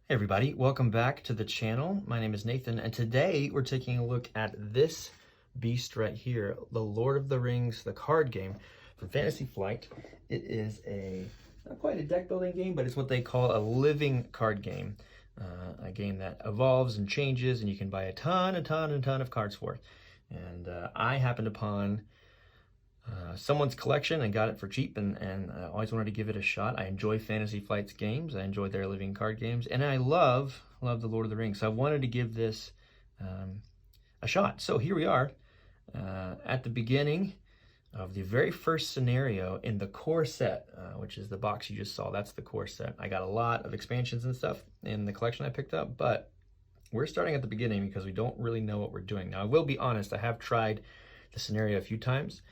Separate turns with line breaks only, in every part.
Hey everybody, welcome back to the channel. My name is Nathan, and today we're taking a look at this beast right here, the Lord of the Rings, the card game from Fantasy Flight. It is not quite a deck building game, but it's what they call a living card game. A game that evolves and changes, and you can buy a ton of cards for. And I happened upon someone's collection and got it for cheap, and I always wanted to give it a shot. I enjoy Fantasy Flight's games. I enjoy their living card games, and I love the Lord of the Rings. So I wanted to give this a shot. So here we are at the beginning of the very first scenario in the core set, which is the box you just saw. That's the core set. I got a lot of expansions and stuff in the collection I picked up, but we're starting at the beginning because we don't really know what we're doing. Now, I will be honest, I have tried the scenario a few times,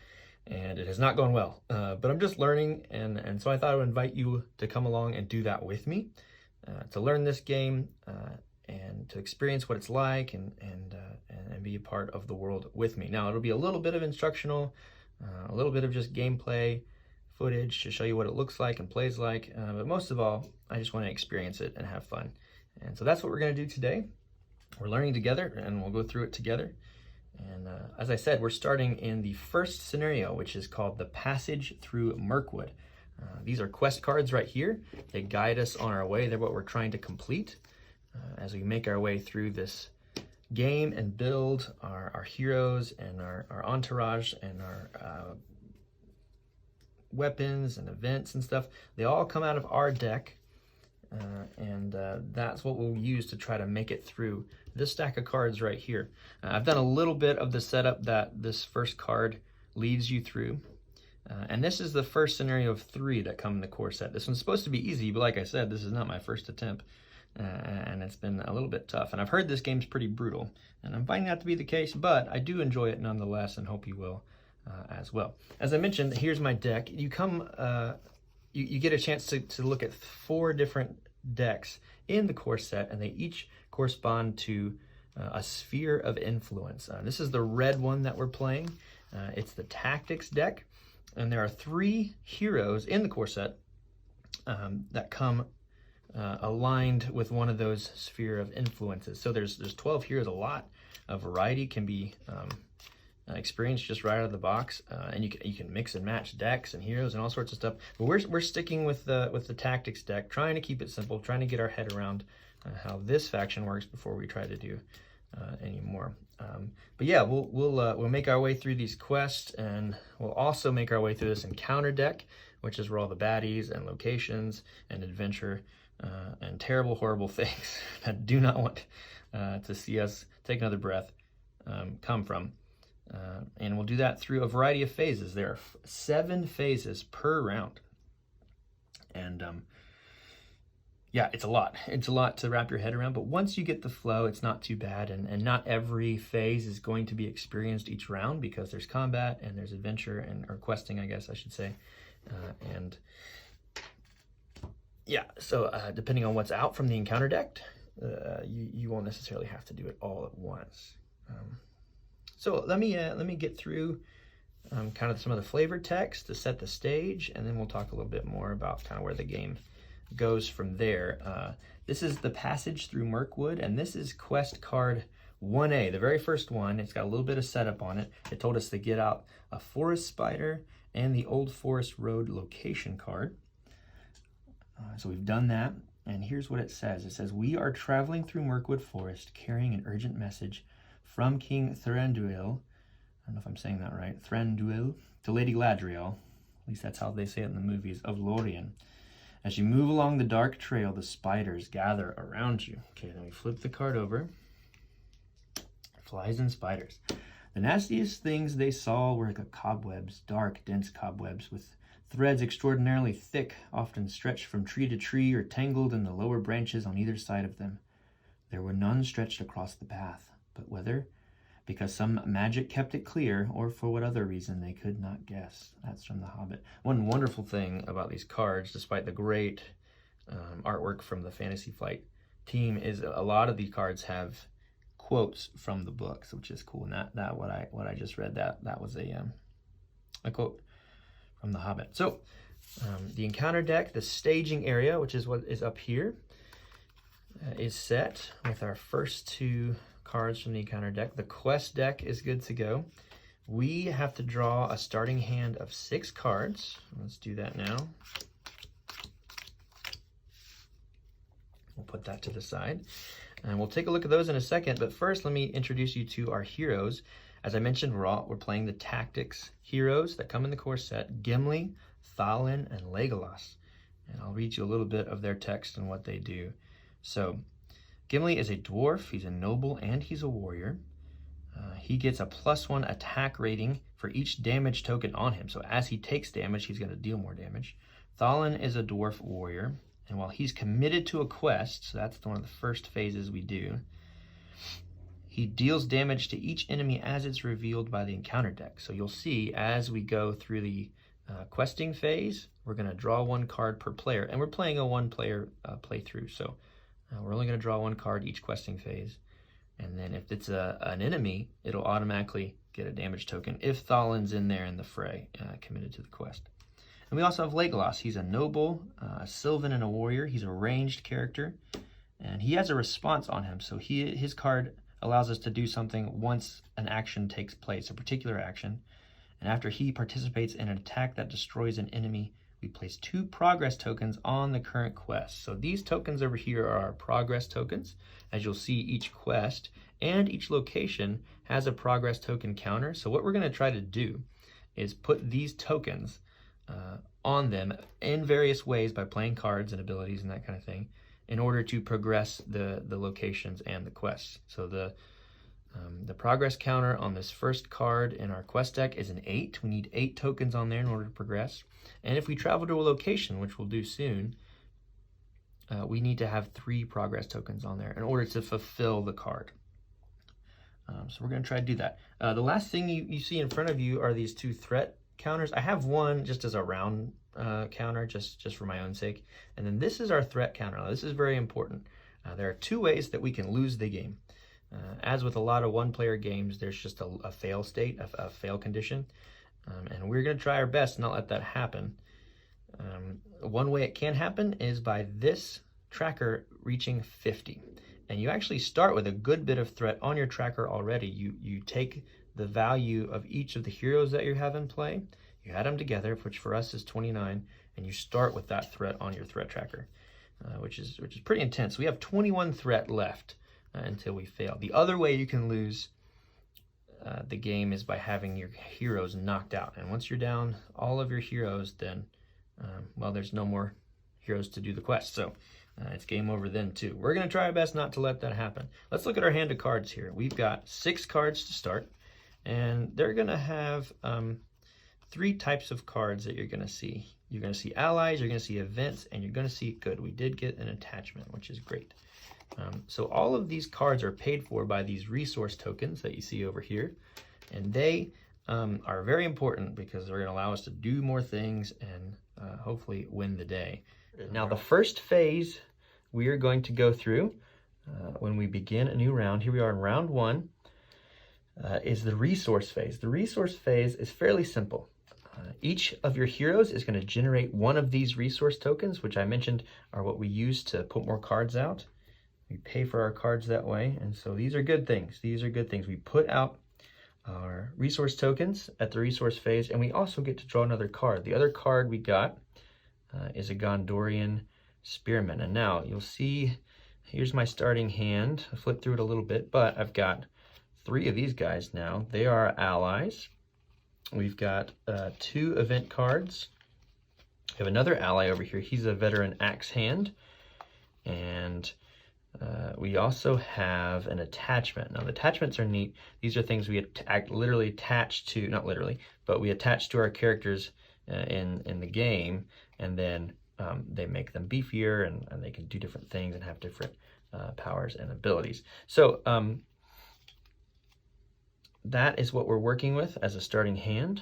and it has not gone well, but I'm just learning, and so I thought I would invite you to come along and do that with me, to learn this game and to experience what it's like and be a part of the world with me. Now, it'll be a little bit of instructional, a little bit of just gameplay footage to show you what it looks like and plays like, but most of all, I just want to experience it and have fun. And so that's what we're going to do today. We're learning together, and we'll go through it together. And as I said, we're starting in the first scenario, which is called the Passage Through Merkwood. These are quest cards right here. They guide us on our way. They're what we're trying to complete as we make our way through this game and build our heroes and our entourage and our weapons and events and stuff. They all come out of our deck. That's what we'll use to try to make it through this stack of cards right here. I've done a little bit of the setup that this first card leads you through. And this is the first scenario of 3 that come in the core set. This one's supposed to be easy, but like I said, this is not my first attempt. And it's been a little bit tough. And I've heard this game's pretty brutal. And I'm finding that to be the case, but I do enjoy it nonetheless and hope you will as well. As I mentioned, here's my deck. You come... You get a chance to look at 4 different decks in the core set, and they each correspond to a sphere of influence. This is the red one that we're playing. It's the tactics deck, and there are 3 heroes in the core set that come aligned with one of those sphere of influences. So there's 12 heroes. A lot of variety can be experienced just right out of the box, and you can mix and match decks and heroes and all sorts of stuff. But we're sticking with the tactics deck, trying to keep it simple, trying to get our head around how this faction works before we try to do any more. But yeah, we'll make our way through these quests, and we'll also make our way through this encounter deck, which is where all the baddies and locations and adventure and terrible, horrible things that do not want to see us take another breath come from. And we'll do that through a variety of phases. There are 7 phases per round. And yeah, it's a lot. It's a lot to wrap your head around. But once you get the flow, it's not too bad. And not every phase is going to be experienced each round, because there's combat and there's adventure or questing, I guess I should say. And yeah, so depending on what's out from the encounter deck, you won't necessarily have to do it all at once. So let me get through kind of some of the flavor text to set the stage, and then we'll talk a little bit more about kind of where the game goes from there. This is the Passage Through Merkwood, and this is quest card 1A, the very first one. It's got a little bit of setup on it. It told us to get out a forest spider and the Old Forest Road location card. So we've done that, and here's what it says. It says, "We are traveling through Merkwood Forest, carrying an urgent message from King Thranduil," I don't know if I'm saying that right, Thranduil, "to Lady Galadriel," at least that's how they say it in the movies, "of Lorien. As you move along the dark trail, the spiders gather around you." Okay, then we flip the card over. Flies and spiders. "The nastiest things they saw were the cobwebs, dark, dense cobwebs, with threads extraordinarily thick, often stretched from tree to tree or tangled in the lower branches on either side of them. There were none stretched across the path, but whether because some magic kept it clear, or for what other reason, they could not guess." That's from The Hobbit. One wonderful thing about these cards, despite the great artwork from the Fantasy Flight team, is a lot of these cards have quotes from the books, which is cool. And that what I just read, that was a quote from The Hobbit. So the encounter deck, the staging area, which is what is up here. is set with our first 2 cards from the encounter deck. The quest deck is good to go. We have to draw a starting hand of 6 cards. Let's do that now. We'll put that to the side. And we'll take a look at those in a second, but first let me introduce you to our heroes. As I mentioned, we're playing the Tactics heroes that come in the core set: Gimli, Thalin, and Legolas. And I'll read you a little bit of their text and what they do. So, Gimli is a dwarf, he's a noble, and he's a warrior. He gets a +1 attack rating for each damage token on him. So as he takes damage, he's going to deal more damage. Thalin is a dwarf warrior. And while he's committed to a quest, so that's one of the first phases we do, he deals damage to each enemy as it's revealed by the encounter deck. So you'll see as we go through the questing phase, we're going to draw 1 card per player. And we're playing a 1-player playthrough. So we're only going to draw 1 card each questing phase. And then if it's an enemy, it'll automatically get a damage token if Thalin's in there in the fray, committed to the quest. And we also have Legolas. He's a noble, a sylvan, and a warrior. He's a ranged character, and he has a response on him. So his card allows us to do something once an action takes place, a particular action. And after he participates in an attack that destroys an enemy, we place 2 progress tokens on the current quest. So these tokens over here are our progress tokens. As you'll see, each quest and each location has a progress token counter. So what we're going to try to do is put these tokens on them in various ways by playing cards and abilities and that kind of thing in order to progress the locations and the quests. So the progress counter on this first card in our quest deck is an 8. We need 8 tokens on there in order to progress. And if we travel to a location, which we'll do soon, we need to have 3 progress tokens on there in order to fulfill the card. So we're going to try to do that. The last thing you see in front of you are these 2 threat counters. I have one just as a round counter, just for my own sake. And then this is our threat counter. Now, this is very important. There are 2 ways that we can lose the game. As with a lot of 1-player games, there's just a fail state, a fail condition. And we're going to try our best to not let that happen. One way it can happen is by this tracker reaching 50. And you actually start with a good bit of threat on your tracker already. You take the value of each of the heroes that you have in play, you add them together, which for us is 29, and you start with that threat on your threat tracker, which is pretty intense. We have 21 threat left until we fail. The other way you can lose the game is by having your heroes knocked out. And once you're down all of your heroes, then, well, there's no more heroes to do the quest. So it's game over then too. We're going to try our best not to let that happen. Let's look at our hand of cards here. We've got 6 cards to start. And they're going to have 3 types of cards that you're going to see. You're going to see allies, you're going to see events, and you're going to see good. We did get an attachment, which is great. So all of these cards are paid for by these resource tokens that you see over here. And they are very important because they're going to allow us to do more things and hopefully win the day. Now, the first phase we are going to go through when we begin a new round, here we are in round 1, is the resource phase. The resource phase is fairly simple. Each of your heroes is going to generate 1 of these resource tokens, which I mentioned are what we use to put more cards out. We pay for our cards that way, and so these are good things. These are good things. We put out our resource tokens at the resource phase, and we also get to draw another card. The other card we got is a Gondorian Spearman. And now you'll see, here's my starting hand. I flipped through it a little bit, but I've got 3 of these guys now. They are allies. We've got 2 event cards. We have another ally over here. He's a veteran axe hand. And we also have an attachment. Now, the attachments are neat. These are things we literally attach to, not literally, but we attach to our characters in the game, and then they make them beefier, and they can do different things and have different powers and abilities. So that is what we're working with as a starting hand.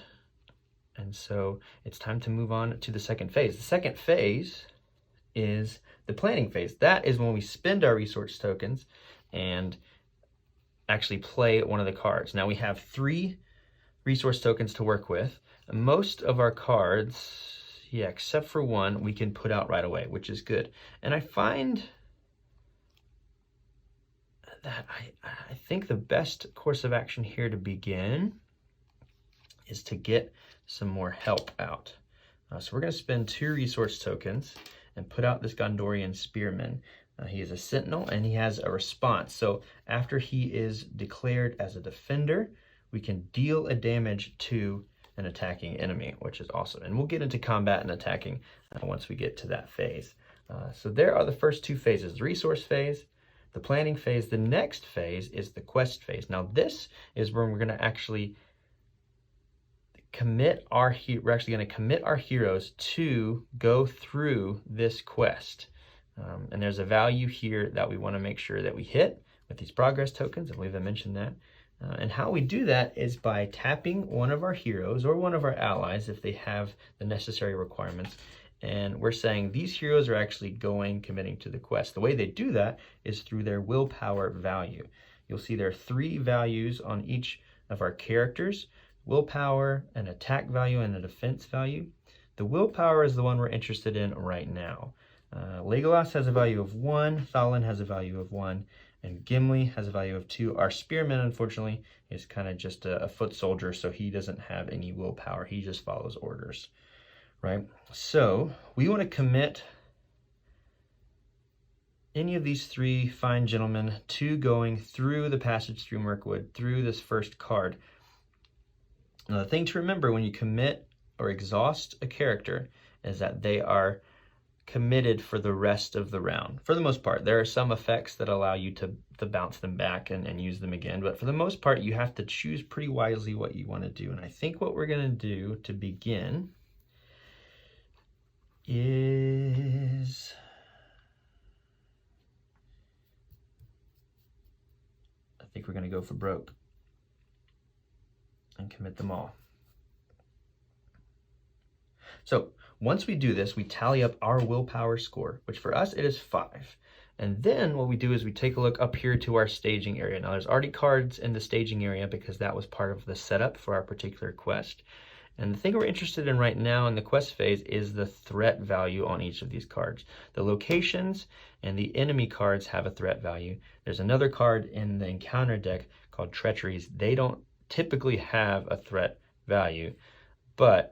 And so it's time to move on to the second phase. The second phase is the planning phase. That is when we spend our resource tokens and actually play one of the cards. Now we have 3 resource tokens to work with. Most of our cards, yeah, except for 1, we can put out right away, which is good. And I find that I think the best course of action here to begin is to get some more help out. So we're going to spend 2 resource tokens and put out this Gondorian Spearman. He is a sentinel and he has a response. So after he is declared as a defender, we can deal a damage to an attacking enemy, which is awesome. And we'll get into combat and attacking once we get to that phase. So there are the first 2 phases, the resource phase, the planning phase. The next phase is the quest phase. Now this is where we're going to actually commit our heroes to go through this quest. And there's a value here that we want to make sure that we hit with these progress tokens. I believe I mentioned that. And how we do that is by tapping one of our heroes or one of our allies if they have the necessary requirements. And we're saying these heroes are actually committing to the quest. The way they do that is through their willpower value. You'll see there are 3 values on each of our characters: willpower, an attack value, and a defense value. The willpower is the one we're interested in right now. Legolas has a value of 1, Thalin has a value of 1, and Gimli has a value of 2. Our spearman, unfortunately, is kind of just a foot soldier, so he doesn't have any willpower. He just follows orders, right? So we want to commit any of these 3 fine gentlemen to going through the passage through Merkwood, through this first card. Now, the thing to remember when you commit or exhaust a character is that they are committed for the rest of the round. For the most part, there are some effects that allow you to bounce them back and use them again, but for the most part, you have to choose pretty wisely what you want to do. And I think what we're going to do to begin is I think we're going to go for broke and commit them all. So once we do this, we tally up our willpower score, which for us, it is 5. And then what we do is we take a look up here to our staging area. Now there's already cards in the staging area because that was part of the setup for our particular quest. And the thing we're interested in right now in the quest phase is the threat value on each of these cards. The locations and the enemy cards have a threat value. There's another card in the encounter deck called Treacheries. They don't typically have a threat value, but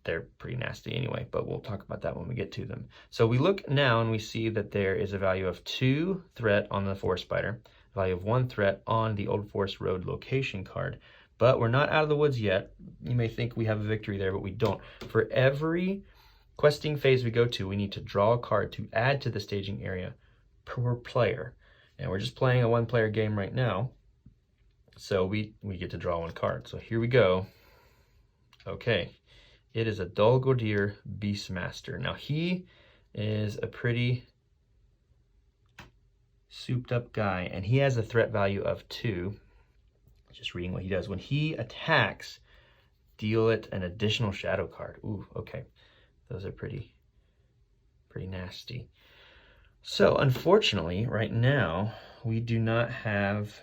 they're pretty nasty anyway, but we'll talk about that when we get to them. So we look now and we see that there is a value of 2 threat on the Forest Spider, a value of 1 threat on the Old Forest Road location card, but we're not out of the woods yet. You may think we have a victory there, but we don't. For every questing phase we go to, we need to draw a card to add to the staging area per player. And we're just playing a 1-player game right now, so we get to draw 1 card. So here we go. Okay. It is a Dol Guldur Beastmaster. Now he is a pretty souped up guy, and he has a threat value of 2. Just reading what he does. When he attacks, deal it an additional shadow card. Ooh, okay. Those are pretty nasty. So unfortunately, right now, we do not have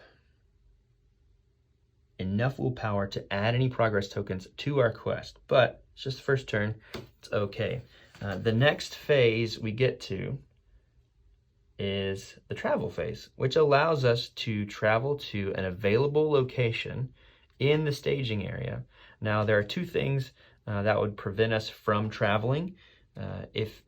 enough willpower to add any progress tokens to our quest, but it's just the first turn. It's okay. The next phase we get to is the travel phase, which allows us to travel to an available location in the staging area. Now, there are 2 things that would prevent us from traveling if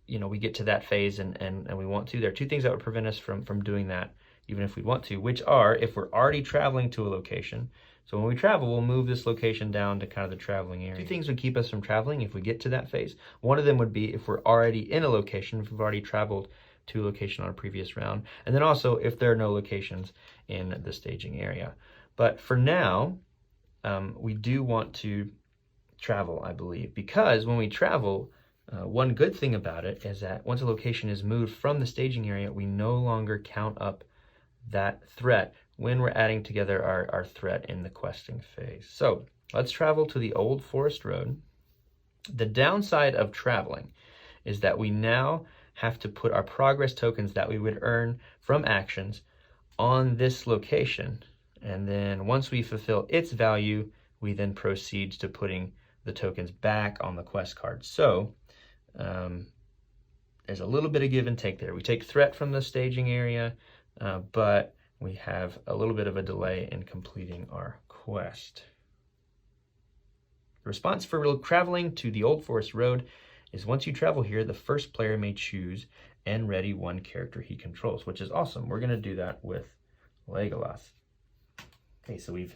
we get to that phase and we want to. There are 2 things that would prevent us from doing that, even if we want to, which are if we're already traveling to a location. So when we travel, we'll move this location down to kind of the traveling area. 2 things would keep us from traveling if we get to that phase. One of them would be if we're already in a location, if we've already traveled to a location on a previous round. And then also if there are no locations in the staging area. But for now, we do want to travel, I believe, because when we travel, one good thing about it is that once a location is moved from the staging area, we no longer count up that threat when we're adding together our threat in the questing phase. So let's travel to the Old Forest Road. The downside of traveling is that we now have to put our progress tokens that we would earn from actions on this location. And then once we fulfill its value, we then proceed to putting the tokens back on the quest card. So there's a little bit of give and take there. We take threat from the staging area, but we have a little bit of a delay in completing our quest. The response for traveling to the Old Forest Road is once you travel here, the first player may choose and ready one character he controls, which is awesome. We're going to do that with Legolas. Okay, so we've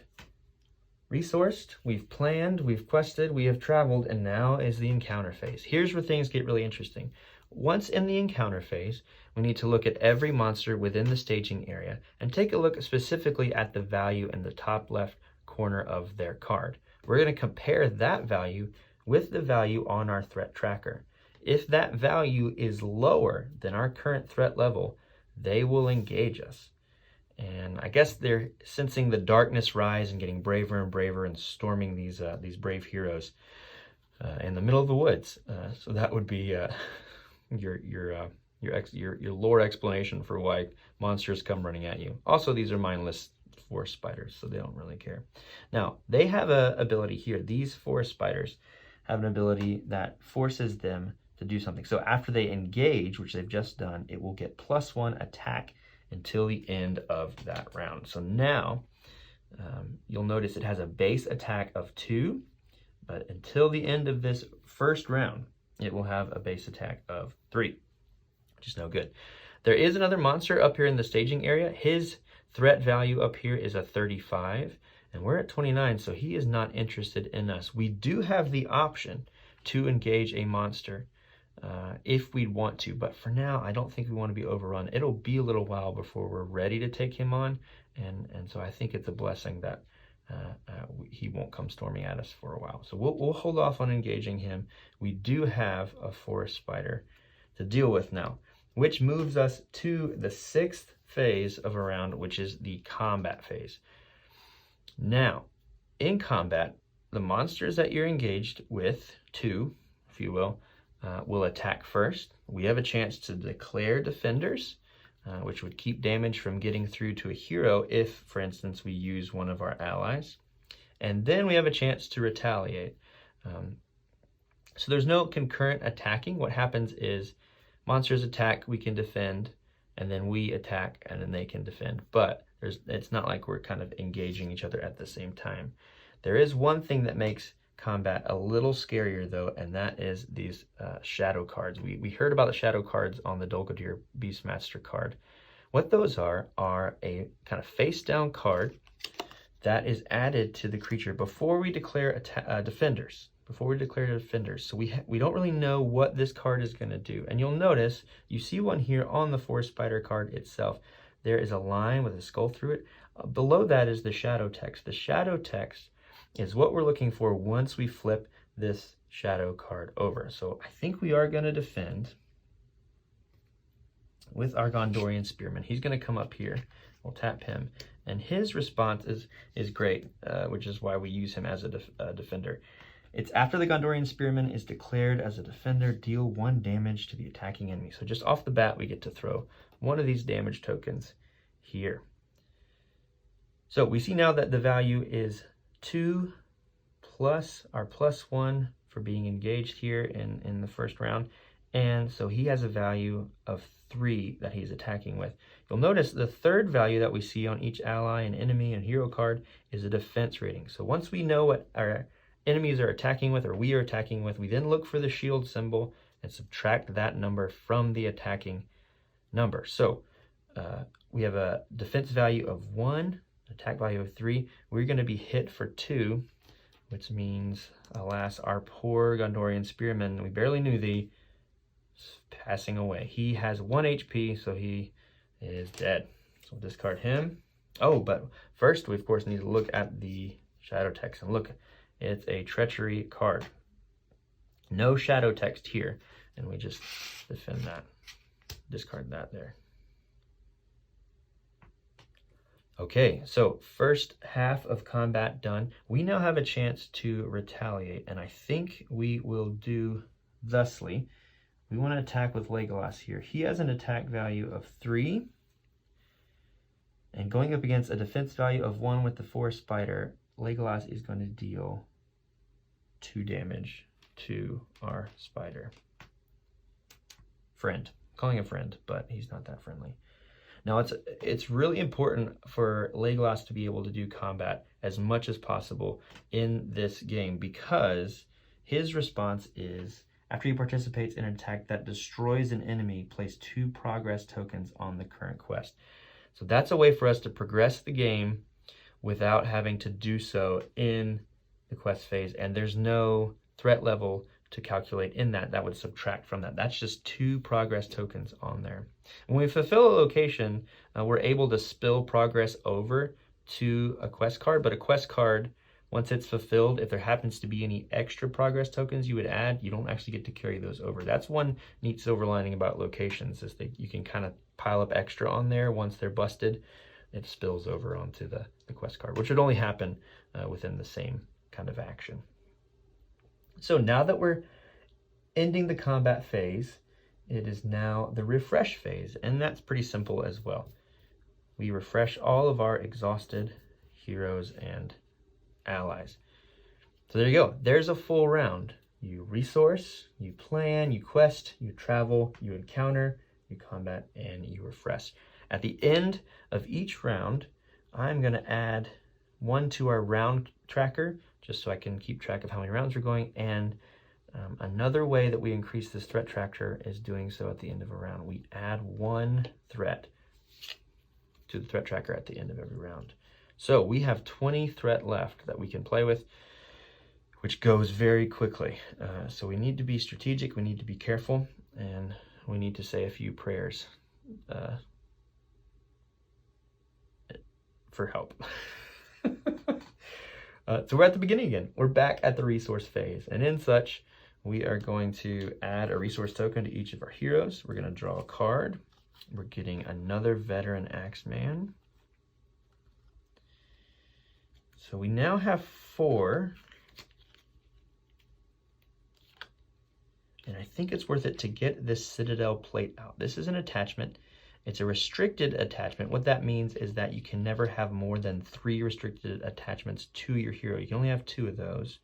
resourced, we've planned, we've quested, we have traveled, and now is the encounter phase. Here's where things get really interesting. Once in the encounter phase, we need to look at every monster within the staging area and take a look specifically at the value in the top left corner of their card. We're going to compare that value with the value on our threat tracker. If that value is lower than our current threat level, they will engage us. And I guess they're sensing the darkness rise and getting braver and braver and storming these brave heroes in the middle of the woods. So that would be your lore explanation for why monsters come running at you. Also, these are mindless forest spiders, so they don't really care. Now, they have an ability here. These forest spiders have an ability that forces them to do something. So after they engage, which they've just done, it will get +1 attack until the end of that round. So now you'll notice it has a base attack of 2, but until the end of this first round, it will have a base attack of 3, which is no good. There is another monster up here in the staging area. His threat value up here is a 35, and we're at 29, so he is not interested in us. We do have the option to engage a monster if we want to, but for now, I don't think we want to be overrun. It'll be a little while before we're ready to take him on, and so I think it's a blessing that he won't come storming at us for a while. So we'll hold off on engaging him. We do have a forest spider to deal with now, which moves us to the 6th phase of a round, which is the combat phase. Now, in combat, the monsters that you're engaged with, 2, if you will attack first. We have a chance to declare defenders, which would keep damage from getting through to a hero if, for instance, we use one of our allies. And then we have a chance to retaliate. So there's no concurrent attacking. What happens is monsters attack, we can defend, and then we attack, and then they can defend. But it's not like we're kind of engaging each other at the same time. There is one thing that makes combat a little scarier, though, and that is these shadow cards. We heard about the shadow cards on the Dolgadir Beastmaster card. What those are a kind of face-down card that is added to the creature before we declare defenders. So we don't really know what this card is going to do. And you'll notice, you see one here on the Forest Spider card itself. There is a line with a skull through it. Below that is the shadow text. The shadow text is what we're looking for once we flip this shadow card over. So I think we are going to defend with our Gondorian Spearman. He's going to come up here. We'll tap him. And his response is great, which is why we use him as a defender. It's after the Gondorian Spearman is declared as a defender, deal 1 damage to the attacking enemy. So just off the bat, we get to throw one of these damage tokens here. So we see now that the value is 2 plus our +1 for being engaged here in the first round. And so he has a value of 3 that he's attacking with. You'll notice the third value that we see on each ally and enemy and hero card is a defense rating. So once we know what our enemies are attacking with, or we are attacking with, we then look for the shield symbol and subtract that number from the attacking number. So we have a defense value of 1, attack value of 3. We're going to be hit for 2, which means, alas, our poor Gondorian Spearman, we barely knew thee, is passing away. He has 1 HP, so he is dead. So we'll discard him. Oh, but first we of course need to look at the shadow text, and look, it's a treachery card. No shadow text here, and we just defend that. Discard that there. Okay, so first half of combat done. We now have a chance to retaliate, and I think we will do thusly. We want to attack with Legolas here. He has an attack value of 3, and going up against a defense value of 1 with the Forest Spider, Legolas is going to deal 2 damage to our spider friend. I'm calling him friend, but he's not that friendly. Now, it's really important for Legolas to be able to do combat as much as possible in this game, because his response is, after he participates in an attack that destroys an enemy, place 2 progress tokens on the current quest. So that's a way for us to progress the game without having to do so in the quest phase, and there's no threat level to calculate in that. That would subtract from that. That's just 2 progress tokens on there. When we fulfill a location, we're able to spill progress over to a quest card, but a quest card, once it's fulfilled, if there happens to be any extra progress tokens you would add, you don't actually get to carry those over. That's one neat silver lining about locations, is that you can kind of pile up extra on there. Once they're busted, it spills over onto the quest card, which would only happen within the same kind of action. So now that we're ending the combat phase, it is now the refresh phase, and that's pretty simple as well. We refresh all of our exhausted heroes and allies. So there you go. There's a full round. You resource, you plan, you quest, you travel, you encounter, you combat, and you refresh. At the end of each round, I'm going to add 1 to our round tracker, just so I can keep track of how many rounds we're going. And another way that we increase this threat tracker is doing so at the end of a round. We add 1 threat to the threat tracker at the end of every round. So we have 20 threat left that we can play with, which goes very quickly. So we need to be strategic, we need to be careful, and we need to say a few prayers for help. So we're at the beginning again. We're back at the resource phase, and in such, we are going to add a resource token to each of our heroes. We're going to draw a card. We're getting another veteran axeman. So we now have 4. And I think it's worth it to get this Citadel plate out. This is an attachment. It's a restricted attachment. What that means is that you can never have more than 3 restricted attachments to your hero. You can only have 2 of those.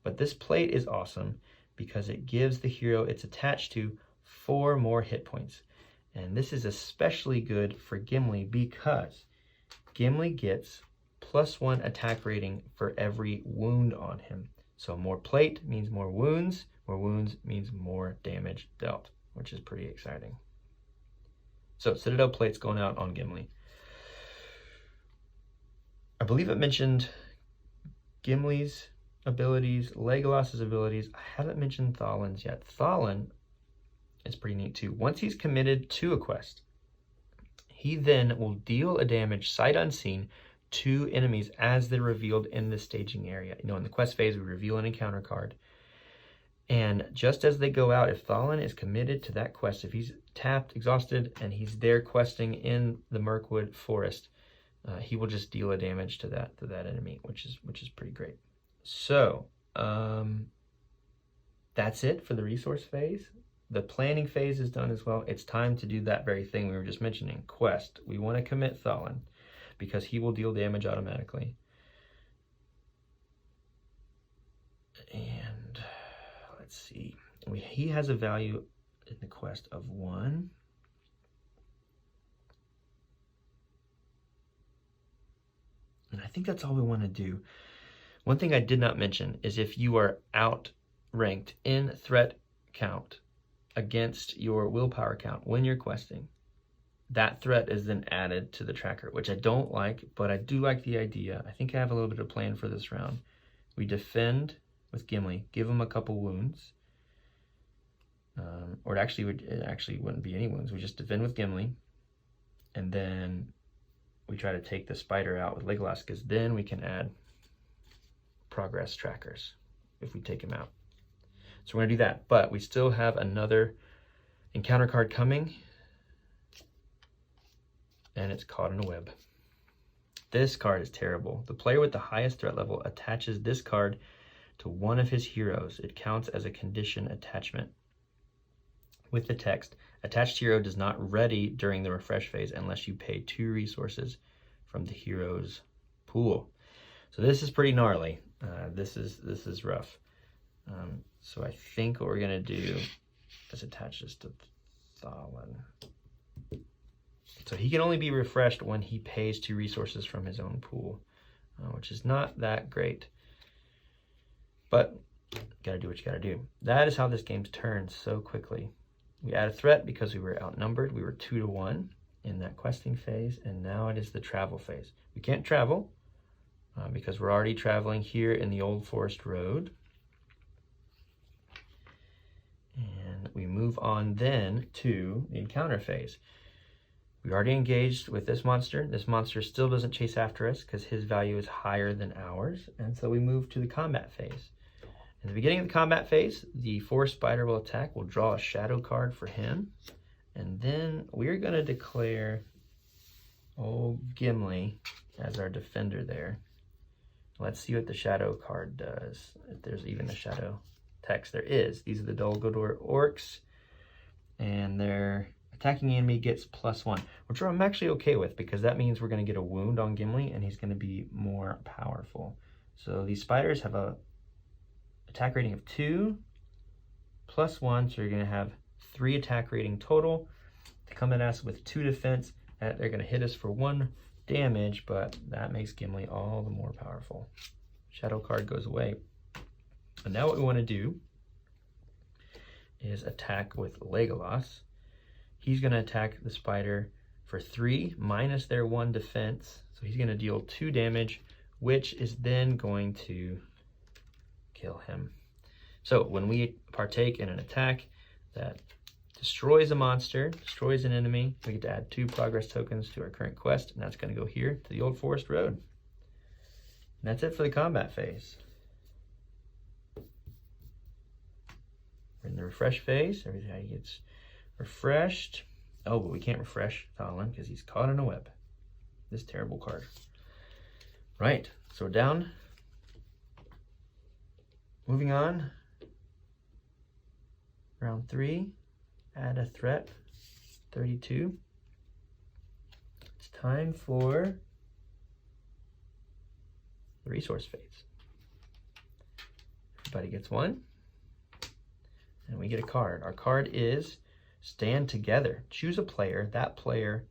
But this plate is awesome because it gives the hero it's attached to 4 more hit points. And this is especially good for Gimli because Gimli gets +1 attack rating for every wound on him. So more plate means more wounds means more damage dealt, which is pretty exciting. So Citadel plate's going out on Gimli. I believe it mentioned Gimli's abilities, Legolas's abilities. I haven't mentioned Thalin's yet. Thalin is pretty neat too. Once he's committed to a quest, he then will deal a damage sight unseen to enemies as they're revealed in the staging area. You know, in the quest phase, we reveal an encounter card. And just as they go out, if Thalin is committed to that quest, if he's tapped, exhausted, and he's there questing in the Merkwood forest, he will just deal a damage to that enemy, which is pretty great. So that's it for the resource phase. The planning phase is done as well. It's time to do that very thing we were just mentioning, quest. We want to commit Thalin because he will deal damage automatically. And let's see, he has a value in the quest of 1. And I think that's all we want to do. One thing I did not mention is if you are outranked in threat count against your willpower count when you're questing, that threat is then added to the tracker, which I don't like, but I do like the idea. I think I have a little bit of plan for this round. We defend with Gimli, give him a couple wounds. Or it actually wouldn't be any wounds. We just defend with Gimli, and then we try to take the spider out with Legolas, because then we can add progress trackers if we take him out. So we're going to do that, but we still have another encounter card coming, and it's caught in a web. This card is terrible. The player with the highest threat level attaches this card to one of his heroes. It counts as a condition attachment with the text, attached hero does not ready during the refresh phase unless you pay 2 resources from the hero's pool. So this is pretty gnarly. This is rough. So I think what we're gonna do is attach this to Thalin. So he can only be refreshed when he pays 2 resources from his own pool, which is not that great. But gotta do what you gotta do. That is how this game turns so quickly. We add a threat because we were outnumbered. We were 2 to 1 in that questing phase, and now it is the travel phase. We can't travel because we're already traveling here in the Old Forest Road. And we move on then to the encounter phase. We already engaged with this monster. This monster still doesn't chase after us because his value is higher than ours. And so we move to the combat phase. In the beginning of the combat phase, the forest spider will attack. We'll draw a shadow card for him. And then we're going to declare old Gimli as our defender there. Let's see what the shadow card does. If there's even a shadow text. There is. These are the Dol Guldur orcs. And their attacking enemy gets +1, which I'm actually okay with because that means we're going to get a wound on Gimli and he's going to be more powerful. So these spiders have a attack rating of 2 +1, so you're going to have 3 attack rating total. They come at us with 2 defense. They're going to hit us for 1 damage, but that makes Gimli all the more powerful. Shadow card goes away. And now what we want to do is attack with Legolas. He's going to attack the spider for 3 minus their 1 defense. So he's going to deal 2 damage, which is then going to kill him. So when we partake in an attack that destroys a monster, destroys an enemy, we get to add 2 progress tokens to our current quest, and that's going to go here to the Old Forest Road. And that's it for the combat phase. We're in the refresh phase. Everything gets refreshed. Oh, but we can't refresh Thalin because he's caught in a web. This terrible card. Right, so we're down. Moving on. Round 3. Add a threat. 32. It's time for the resource phase. Everybody gets 1. And we get a card. Our card is Stand Together. Choose a player. That player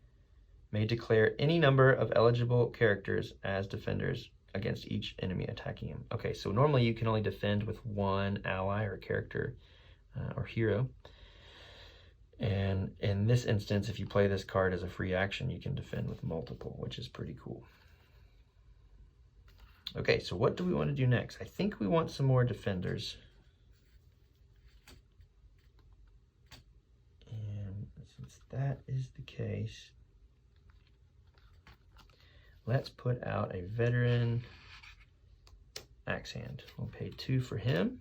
may declare any number of eligible characters as defenders against each enemy attacking him. Okay, so normally you can only defend with 1 ally or character or hero. And in this instance, if you play this card as a free action, you can defend with multiple, which is pretty cool. Okay, so what do we want to do next? I think we want some more defenders. And since that is the case, let's put out a veteran axe hand. We'll pay 2 for him.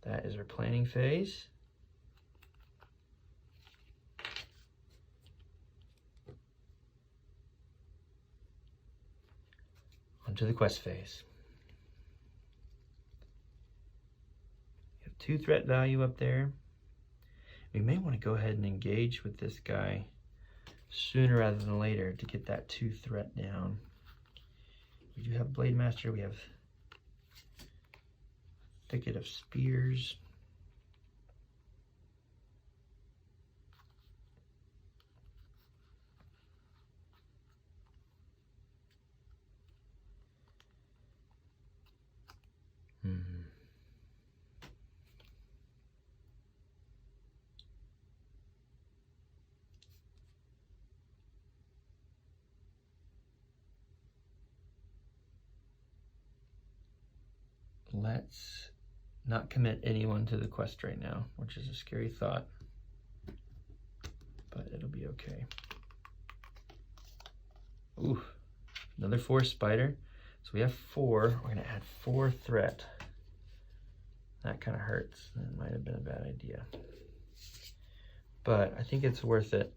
That is our planning phase. On to the quest phase. We have 2 threat value up there. We may want to go ahead and engage with this guy sooner rather than later to get that 2 threat down. We do have Blade Master. We have Thicket of Spears. Let's not commit anyone to the quest right now, which is a scary thought, but it'll be okay. Ooh, another forest spider. So we have 4. We're gonna add 4 threat. That kind of hurts. That might have been a bad idea. But I think it's worth it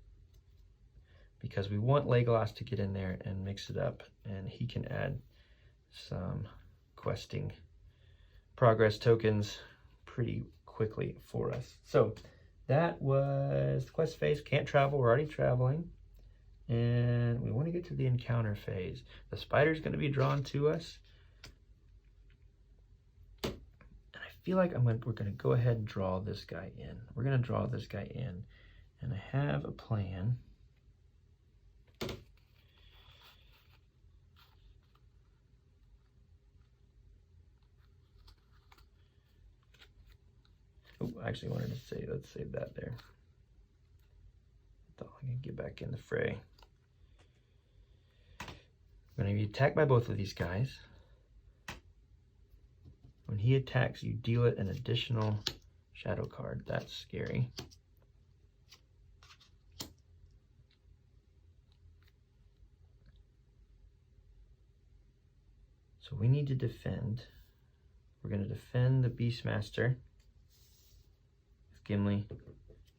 because we want Legolas to get in there and mix it up, and he can add some questing progress tokens pretty quickly for us. So that was the quest phase. Can't travel, we're already traveling. And we want to get to the encounter phase. The spider's going to be drawn to us. And I feel like we're gonna go ahead and draw this guy in. We're gonna draw this guy in, and I have a plan. Oh, I actually wanted to say, let's save that there. I can get back in the fray. I'm going to be attacked by both of these guys. When he attacks, you deal it an additional shadow card. That's scary. So we need to defend. We're going to defend the Beastmaster with Gimli,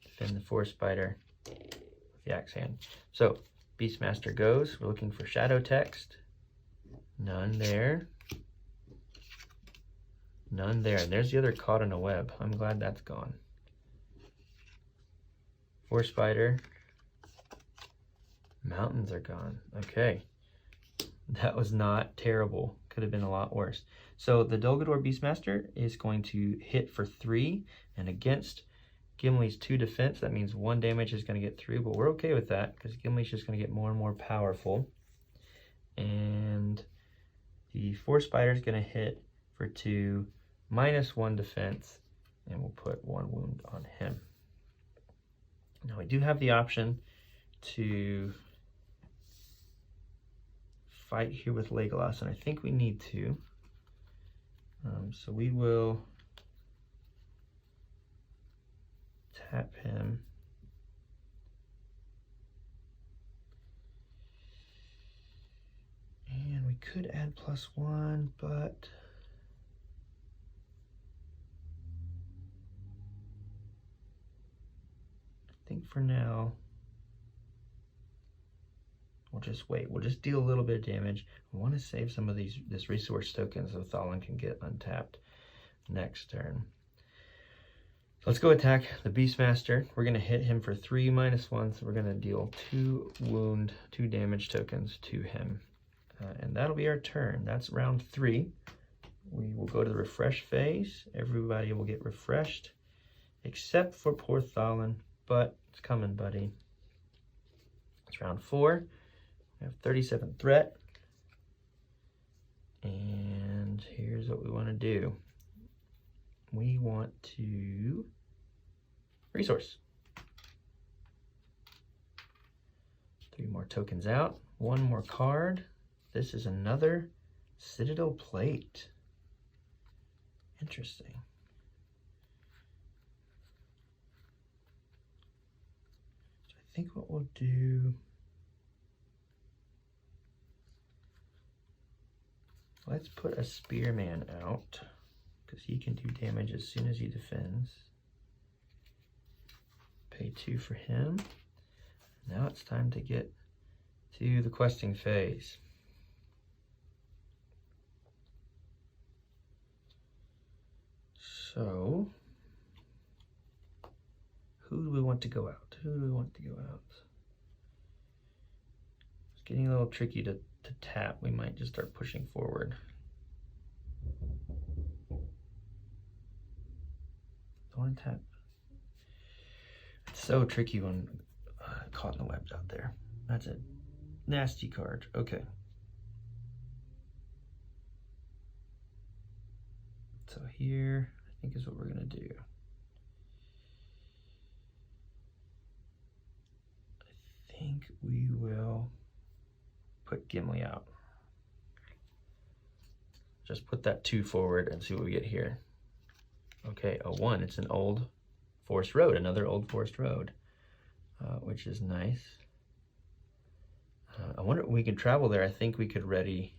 defend the Forest Spider with the Axe Hand. So Beastmaster goes. We're looking for shadow text. None there. None there. And there's the other caught in a web. I'm glad that's gone. Forest Spider. Mountains are gone. Okay. That was not terrible. Could have been a lot worse. So the Dol Guldur Beastmaster is going to hit for 3, and against Gimli's 2 defense, that means 1 damage is going to get through, but we're okay with that because Gimli's just going to get more and more powerful. And the Forest Spider is going to hit for 2, -1 defense, and we'll put 1 wound on him. Now we do have the option to fight here with Legolas, and I think we need to. So we will tap him. And we could add +1, but I think for now, we'll just wait. We'll just deal a little bit of damage. I want to save some of this resource token so Thalin can get untapped next turn. So let's go attack the Beastmaster. We're going to hit him for 3 -1, so we're going to deal 2 wound, 2 damage tokens to him. And that'll be our turn. That's round 3. We will go to the refresh phase. Everybody will get refreshed, except for poor Thalin, but it's coming, buddy. It's round 4. We have 37 threat. And here's what we want to do. We want to resource. 3 more tokens out. 1 more card. This is another Citadel Plate. Interesting. So I think what we'll do, let's put a Spearman out because he can do damage as soon as he defends. Pay 2 for him. Now it's time to get to the questing phase. So, who do we want to go out? Who do we want to go out? It's getting a little tricky to tap. We might just start pushing forward. Don't want to tap. It's so tricky when caught in the webs out there. That's a nasty card. Okay. So here, I think is what we're gonna do. I think we will put Gimli out. Just put that 2 forward and see what we get here. Okay, a 1. It's an old forest road, another old forest road, which is nice. I wonder if we could travel there. I think we could ready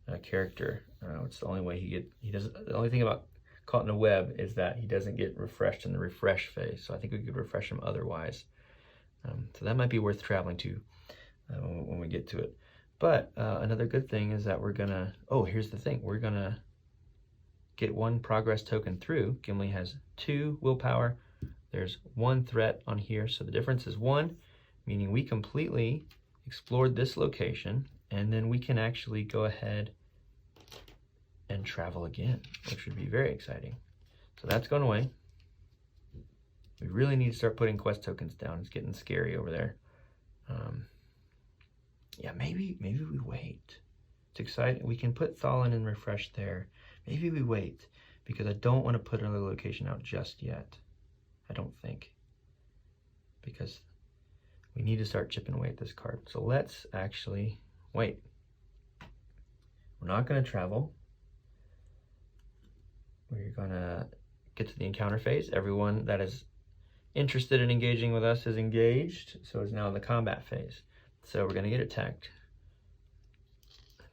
a character. It's the only way he doesn't. The only thing about caught in a web is that he doesn't get refreshed in the refresh phase. So I think we could refresh him otherwise. So that might be worth traveling to when we get to it. But another good thing is that we're gonna, here's the thing. We're gonna get 1 progress token through. Gimli has 2 willpower. There's 1 threat on here. So the difference is 1, meaning we completely explored this location, and then we can actually go ahead and travel again, which would be very exciting. So that's going away. We really need to start putting quest tokens down. It's getting scary over there. Yeah, maybe we wait. It's exciting. We can put Thalin and refresh there. Maybe we wait, because I don't want to put another location out just yet. I don't think. Because we need to start chipping away at this card. So let's actually wait. We're not going to travel. We're going to get to the encounter phase. Everyone that is interested in engaging with us is engaged. So it's now in the combat phase. So we're going to get attacked.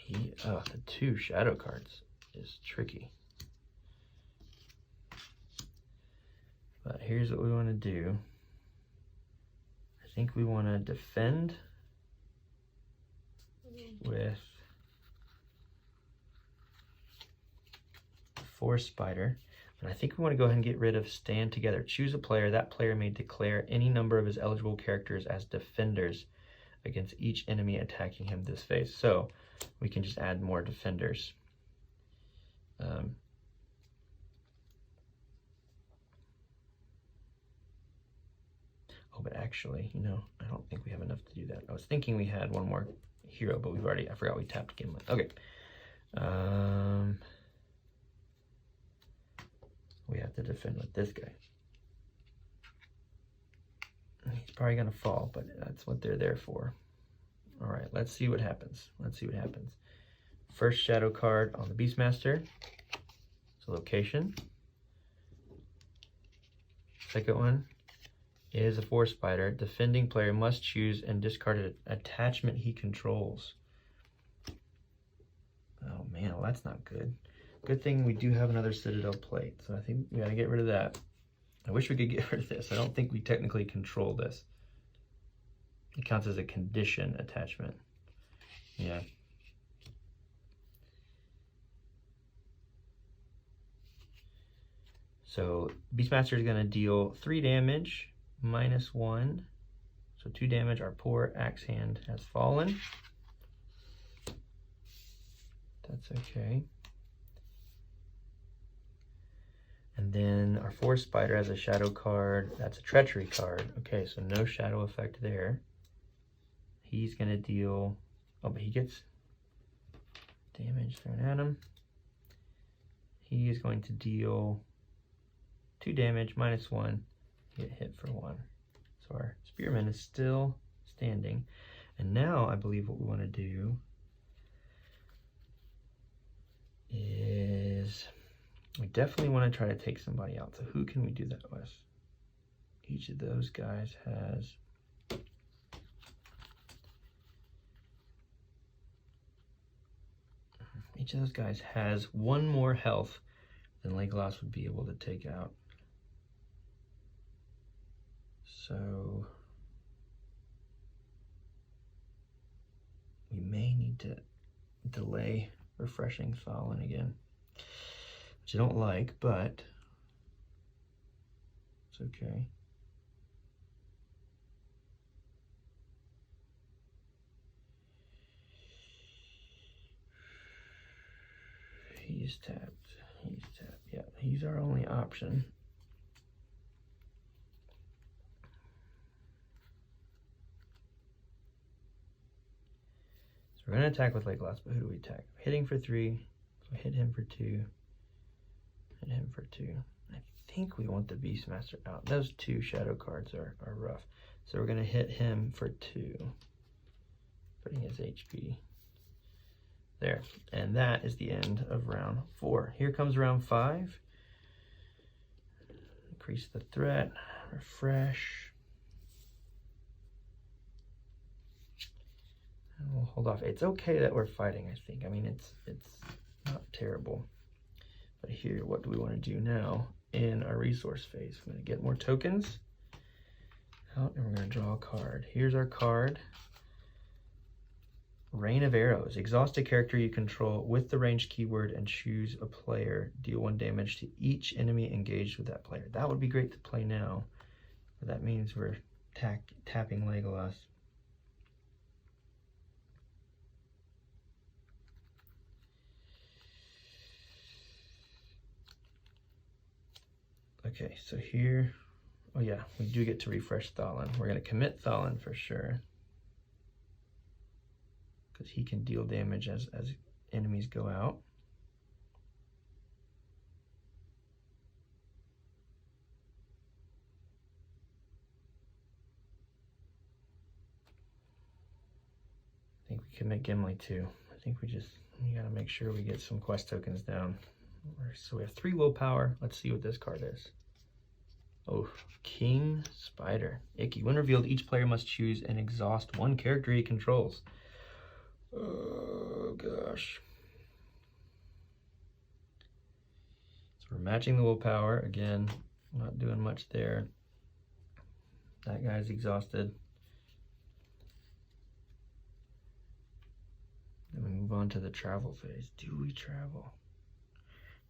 The 2 shadow cards is tricky. But here's what we want to do. I think we want to defend with Force Spider. And I think we want to go ahead and get rid of Stand Together. Choose a player. That player may declare any number of his eligible characters as defenders against each enemy attacking him this phase. So we can just add more defenders. Oh, but actually, I don't think we have enough to do that. I was thinking we had one more hero, but I forgot we tapped Gimlet. Okay. We have to defend with this guy. He's probably going to fall, but that's what they're there for. All right, let's see what happens. First shadow card on the Beastmaster. It's a location. Second one is a Force Spider. Defending player must choose and discard an attachment he controls. Oh man, well that's not good. Good thing we do have another Citadel plate, so I think we gotta get rid of that. I wish we could get rid of this. I don't think we technically control this. It counts as a condition attachment. Yeah. So Beastmaster is gonna deal 3 damage, -1. So 2 damage. Our poor axe hand has fallen. That's okay. And then our Force Spider has a shadow card. That's a treachery card. Okay, so no shadow effect there. He's going to deal... Oh, but he gets damage thrown at him. He is going to deal 2 damage, -1. Get hit for 1. So our Spearman is still standing. And now I believe what we want to do is... we definitely want to try to take somebody out. So who can we do that with? Each of those guys has... each of those guys has 1 more health than Legolas would be able to take out. So we may need to delay refreshing Thalin again. Which I don't like, but it's okay. He's tapped. Yeah, he's our only option. So we're going to attack with Legolas, but who do we attack? Hitting for 3, so hit him for 2. Hit him for 2. I think we want the Beastmaster out. Those 2 shadow cards are rough. So we're going to hit him for 2. Putting his HP there. And that is the end of round 4. Here comes round 5. Increase the threat. Refresh. And we'll hold off. It's okay that we're fighting, I think. I mean, it's not terrible. But here, what do we want to do now in our resource phase? We're going to get more tokens out, and we're going to draw a card. Here's our card. Rain of Arrows. Exhaust a character you control with the range keyword and choose a player. Deal 1 damage to each enemy engaged with that player. That would be great to play now, but that means we're tapping Legolas. Okay, so here, oh yeah, we do get to refresh Thalin. We're gonna commit Thalin for sure, because he can deal damage as enemies go out. I think we can make Gimli too. I think we gotta make sure we get some quest tokens down. So we have 3 willpower. Let's see what this card is. Oh, King Spider. Icky. When revealed, each player must choose and exhaust 1 character he controls. Oh, gosh. So we're matching the willpower. Again, not doing much there. That guy's exhausted. Then we move on to the travel phase. Do we travel?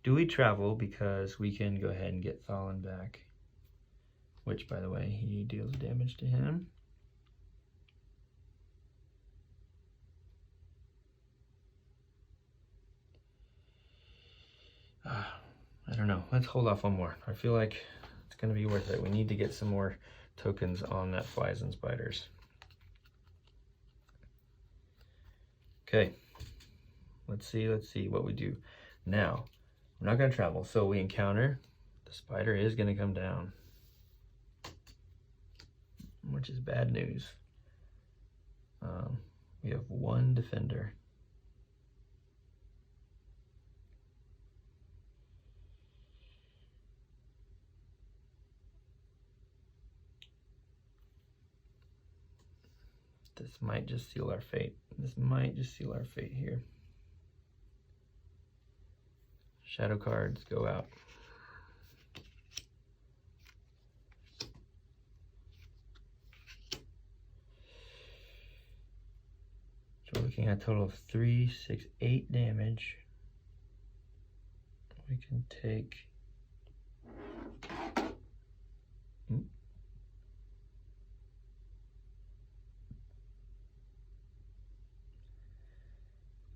Do we travel because we can go ahead and get Thalin back? Which, by the way, he deals damage to him. I don't know. Let's hold off one more. I feel like it's going to be worth it. We need to get some more tokens on that flies and spiders. Okay. Let's see what we do. Now, we're not going to travel. So we encounter, the spider is going to come down, which is bad news. We have 1 defender. This might just seal our fate. This might just seal our fate here. Shadow cards go out. So we're looking at a total of 3, 6, 8 damage. We can take...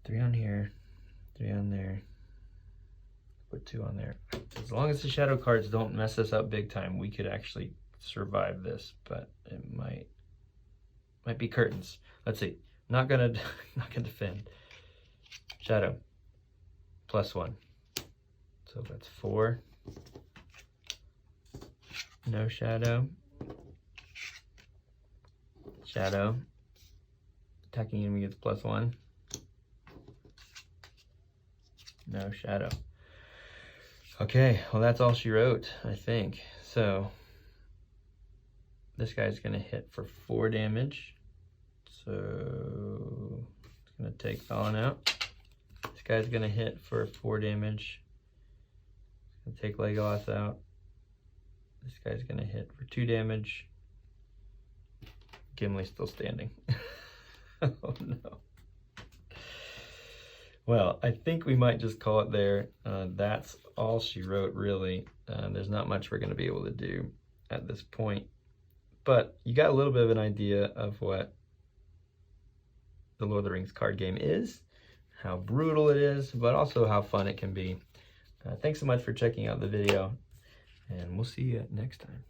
3 on here, 3 on there, put 2 on there. As long as the shadow cards don't mess us up big time, we could actually survive this, but it might be curtains. Let's see. Not gonna defend. Shadow. +1. So that's 4. No shadow. Shadow. Attacking enemy gets +1. No shadow. Okay, well that's all she wrote, I think. So this guy's gonna hit for 4 damage. So it's gonna take Thalin out. This guy's gonna hit for 4 damage. It's gonna take Legolas out. This guy's gonna hit for 2 damage. Gimli's still standing. Oh no. Well, I think we might just call it there. That's all she wrote, really. There's not much we're going to be able to do at this point. But you got a little bit of an idea of what the Lord of the Rings card game is, how brutal it is, but also how fun it can be. Thanks so much for checking out the video, and we'll see you next time.